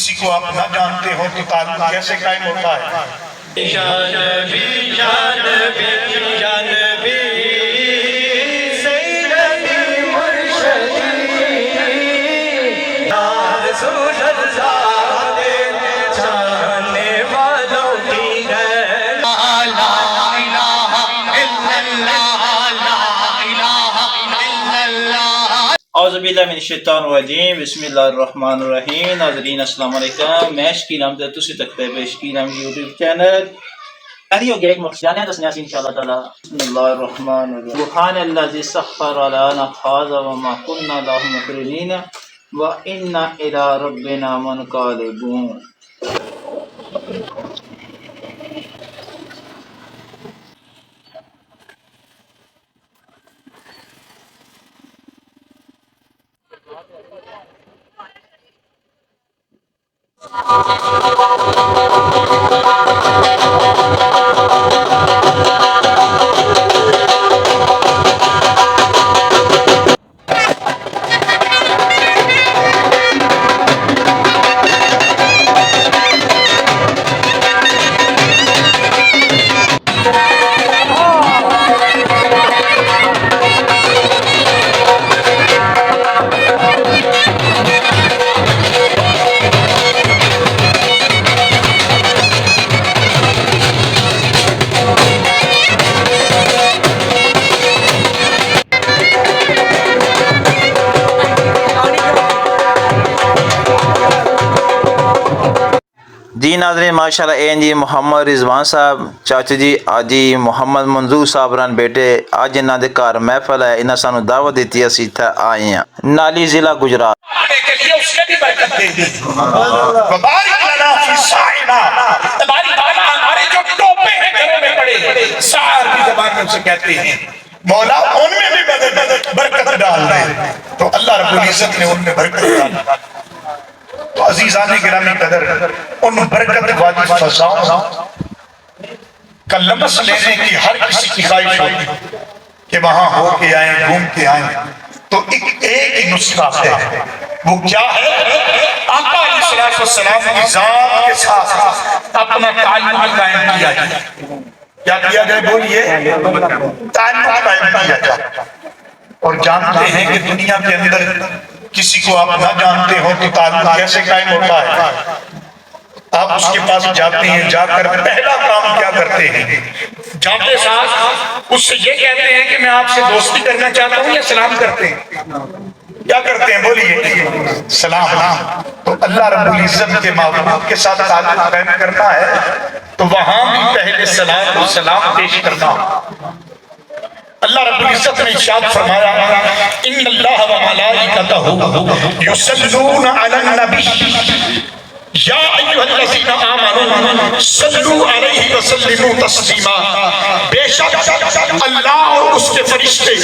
کسی کو آپ نہ جانتے ہو تو تعلق کیسے قائم ہوتا ہے؟ اعوذ باللہ من الشیطان الرجیم بسم اللہ الرحمن الرحیم۔ ناظرین السلام علیکم، میں شکیل احمد تسی تکتے بے شکیل احمد یوٹیوب چینل ہو گیا ایک مقصدانیہ تسنیاسی انشاءاللہ تعالی۔ بسم اللہ الرحمن الرحیم۔ سبحان الذی سخر لنا هذا وما كنا له مقرنین وإنا إلی ربنا منقلبون۔ جی ناظرین ماشاءاللہ این جی محمد رضوان صاحب چاچو جی آجی محمد منظور صاحب ران بیٹے آج انہاں دے کار محفل ہے، انہاں سانو دعوت دیتی اسی تھا آئے ہیں نالی ضلع گجرات۔ کے لیے اس کے بھی برکت دے دی وبارک لنا فی ساعنا، تبارک تعالیٰ ہمارے جو ٹوپے ہیں گھروں میں پڑے سعر کی زبان میں اسے کہتے ہیں، مولا ان میں بھی برکت ڈال دے، تو اللہ رب العزت نے ان میں برکت ڈال دی۔ تو عزیزان گرامی قدر ان برکت والی فضاؤں کا لمس لینے کی ہر کسی کی خواہش ہوتی کہ وہاں ہو کے آئیں، گھوم کے آئیں، تو ایک ہی نسخہ ہے، وہ کیا ہے؟ آقا علیہ السلام کی ذات کے ساتھ اپنا تعلق قائم کیا جائے۔ کیا کیا جائے؟ بولیے، تعلق قائم کیا جائے۔ اور جانتے ہیں کہ دنیا کے اندر کسی کو آپ نہ جانتے ہو تو تعلق کیسے قائم ہوتا ہے؟ آپ اس کے پاس جاتے ہیں، جا کر پہلا کام کیا کرتے ہیں؟ جاتے ساتھ اس سے یہ کہتے ہیں کہ میں آپ سے دوستی کرنا چاہتا ہوں، یا سلام کرتے ہیں؟ کیا کرتے ہیں؟ بولیے، سلام۔ تو اللہ رب العزت کے محبوب کے ساتھ تعلق قائم کرنا ہے تو وہاں بھی پہلے سلام پیش کرنا۔ اللہ رب العزت نے ارشاد فرمایا ان اللہ و ملائکتہ یصلون علی النبی یا ایھا الذین آمنوا صلوا علیہ وسلموا تسلیما، بے شک اللہ اور اس کے فرشتے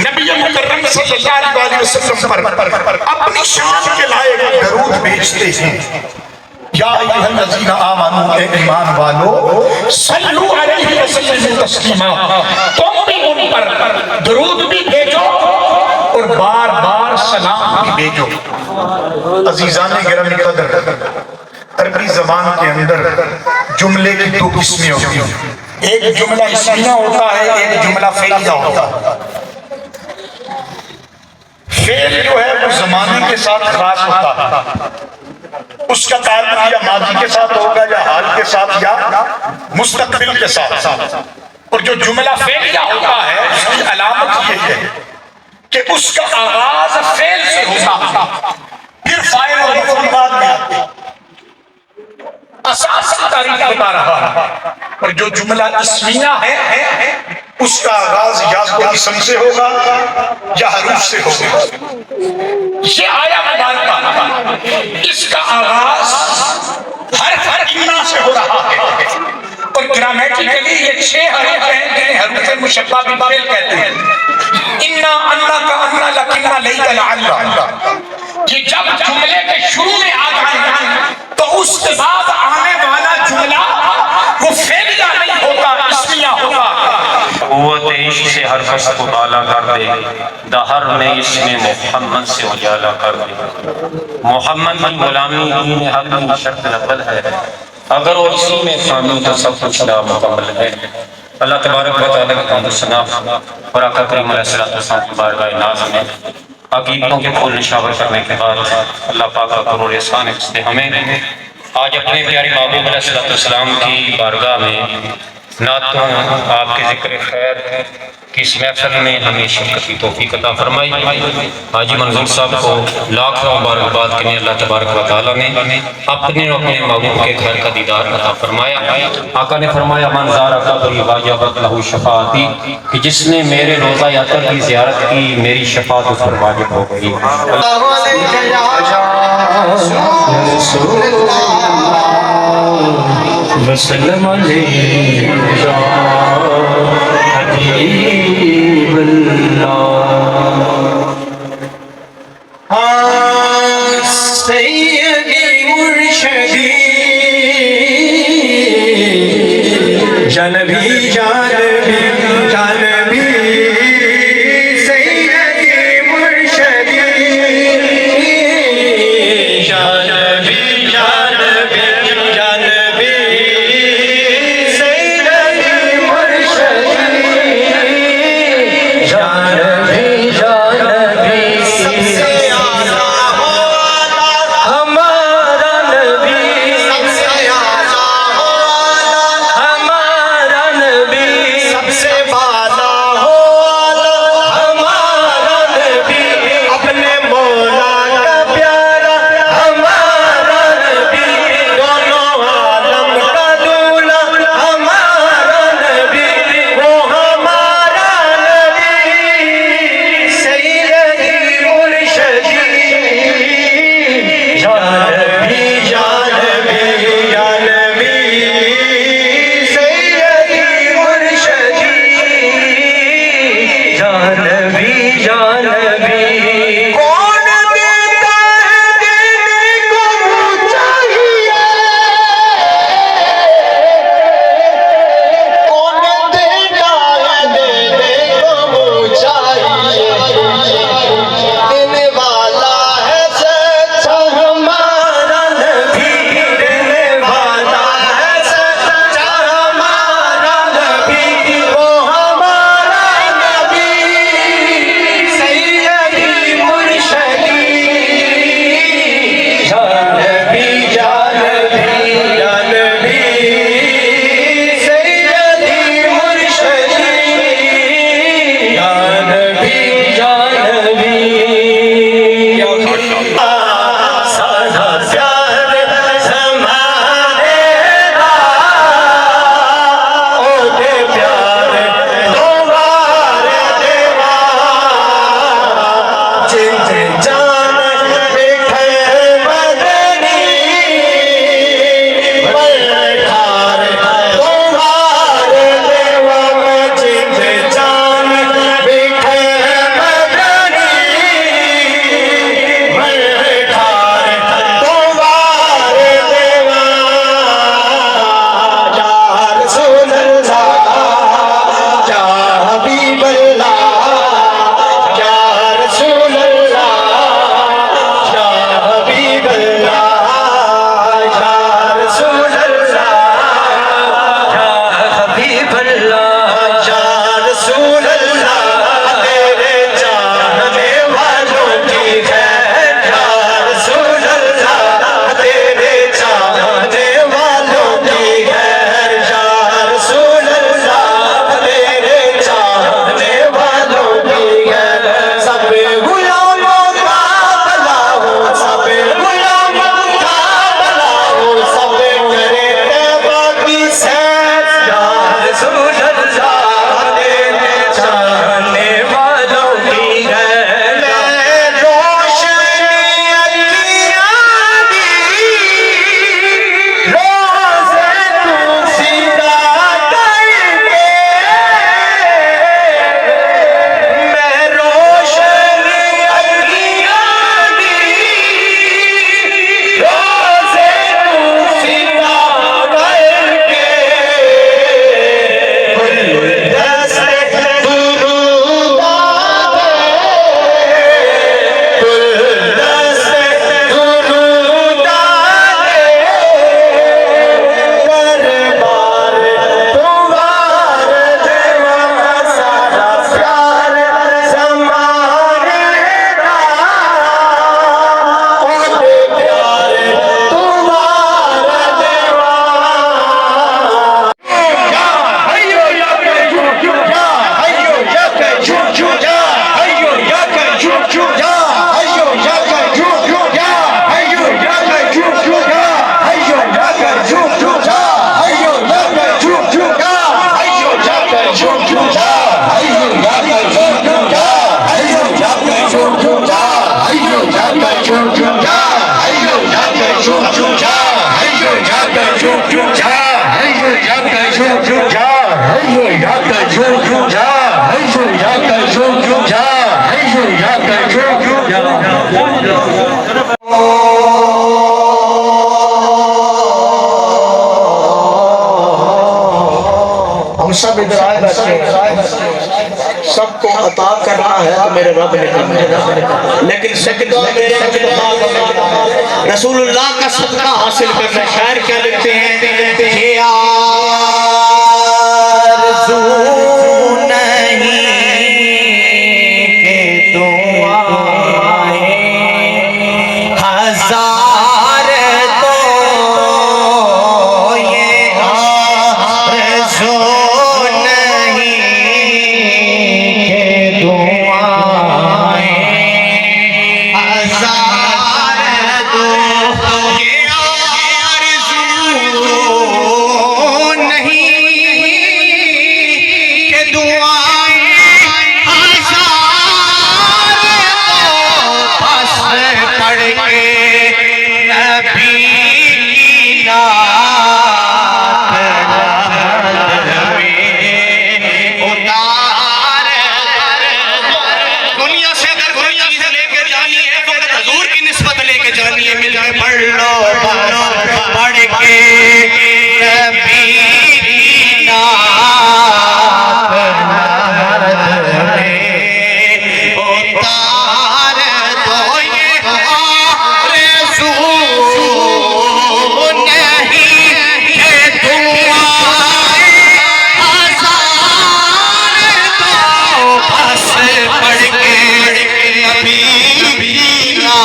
نبی مکرم صلی اللہ علیہ وسلم پر اپنی شان کے لائق درود بھیجتے ہیں۔ یا ایھا الذین آمنوا، اے ایمان والو، صلوا علیہ وسلموا تسلیما، تم بھی ان پر درود بھی بھیجو اور بار بار سلام بھی بھیجو۔ عزیزان گرامی قدر، عربی زبان کے اندر جملے کی دو قسمیں ہوتی ہیں، ایک جملہ اسمیہ ہوتا ہے، ایک جملہ فعلیہ ہوتا ہے۔ فعل جو ہے وہ زمانے کے ساتھ خاص ہوتا ہے، اس کا تعلق یا ماضی کے ساتھ ہوگا یا حال کے ساتھ یا مستقبل کے ساتھ۔ اور جو جملہ فعلیہ ہوتا ہے اس کی علامت یہ ہے کہ اس کا آغاز فعل سے ہوتا ہے، پھر فاعل اور مفعول بعد میں آتے ہیں۔ اساسی تاریخ بتا رہا ہے۔ اور جو جملہ اسمیہ ہے اس کا آغاز یا تو اسم سے ہوگا یا حروف سے ہوگا۔ یہ آیا مبارکہ اس کا آغاز حرف انا سے ہو رہا ہے، اور گرامیٹیکلی یہ 6 حروف ہیں جنہیں حروف مشبہ بالفعل کہتے ہیں۔ انا، انا کا انا، لکنا، لیت، لعل، یہ جب جملے کے شروع میں آ جائیں تو اس کے بعد آنے والا جملہ وہ فعلیہ نہیں ہوتا، اسمیہ ہوتا۔ قوت روشنی سے ہر فصل کو بالا کر دے، دہر میں اس میں محمد سے اجالا کر دے۔ محمد کی غلامی دین حق کی شرط اول ہے، اگر وہ اسی میں فانی تو سب کچھ نامکمل ہے۔ اللہ تبارک و تعالیٰ کا حمد و ثنا اور آقا کریم علیہ السلام کی بارگاہ ناز میں عقیدتوں کے پھول نشاور کرنے کے بعد اللہ پاک کا کرور احسان سے ہمیں آج اپنے پیارے محبوب علیہ السلام کی بارگاہ میں نعتوں آپ کے ذکر خیر کی اس محفل میں ہمیں شرکت کی توفیق عطا فرمائی۔ حاجی منظور صاحب کو لاکھوں مبارکباد کے لیے اللہ تبارک و تعالیٰ نے اپنے محبوب کے گھر کا دیدار عطا فرمایا۔ آقا نے فرمایا من زار قبری واجبت لہ شفاعتی، کہ جس نے میرے روضہ اطہر کی زیارت کی میری شفاعت اس پر واجب ہو گئی۔ وسلم علیہ حبیب اللہ سیدی مرشدی جانبی جانبی جانبی سیدی مرشدی جانبی جانبی جانبی سیدی مرشدی جانبی جانبی سب سے ہمارا نبی ہم سب ادھر آئے بیٹھے ہیں، سب کو عطا کرنا ہے تو میرے رب نے کرنا ہے، لیکن سجدہ میں رسول اللہ کا صدقہ حاصل کرنا ہے۔ شاعر کیا لکھتے ہیں کہ آرزو نہیں کہ دعائیں ہزار تو یہ آرزو نہیں کہ دعائیں ہزار تو یہ آرزو نہیں کہ دعائیں ہزار تو بس پڑھ کے نبی کی نعت نظر میں اتار دنیا سے اگر کوئی چیز لے کے جانی ہے فقط حضور کی نسبت لے کے جانی ہے، مل کے پڑھ لو پڑھ کے نبی کی نعت نظر میں اتار دو یہ آرزو نہیں کہ دعائیں ہزار تو بس پڑھ کے نبی کی نعت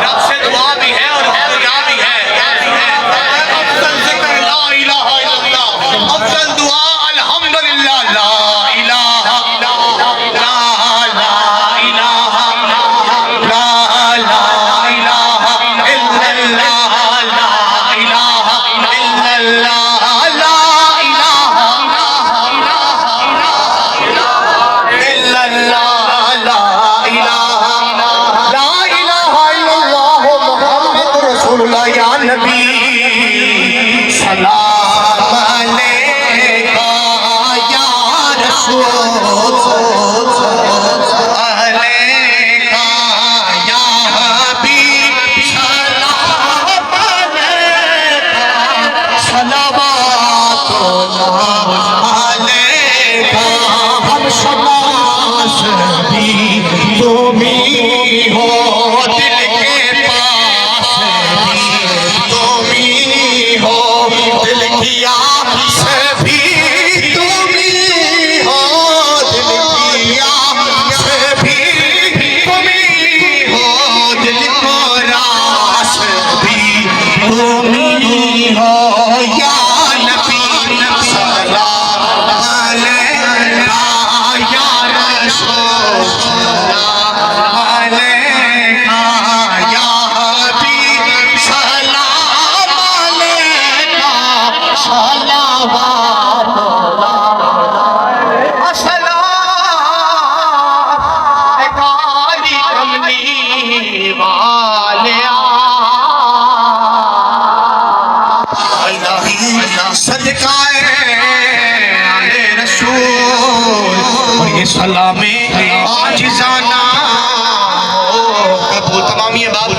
رب سے دعا بھی ہے اور دعا بھی ہے۔ افضل ذکر لا الہ الا اللہ، افضل دعا الحمدللہ، لا الہ لا الہ لا الہ الا اللہ، لا الہ الا اللہ، لا الہ الا اللہ، لا الہ الا اللہ محمد رسول اللہ۔ یا نبی سلام علیکہ یا رسول علیکہ یا حبیب سلام علیکہ صلوات اللہ علیکہ۔ ہم شماس بھی تم ہی ہو، دل کے پاس بھی تم ہی ہو، دل کی آس بھی تم ہی ہو، دل کی آس بھی تم ہی ہو، دل کو راس بھی تم ہی ہو۔ یا نبی سلام علیکہ یا رسول علیکہ یا حبیب سلام علیکہ صلوات اللہ سلام کالی کملی والیا صدقہ رسول اور یہ سلام عاجزانہ قبول تمام یہ بات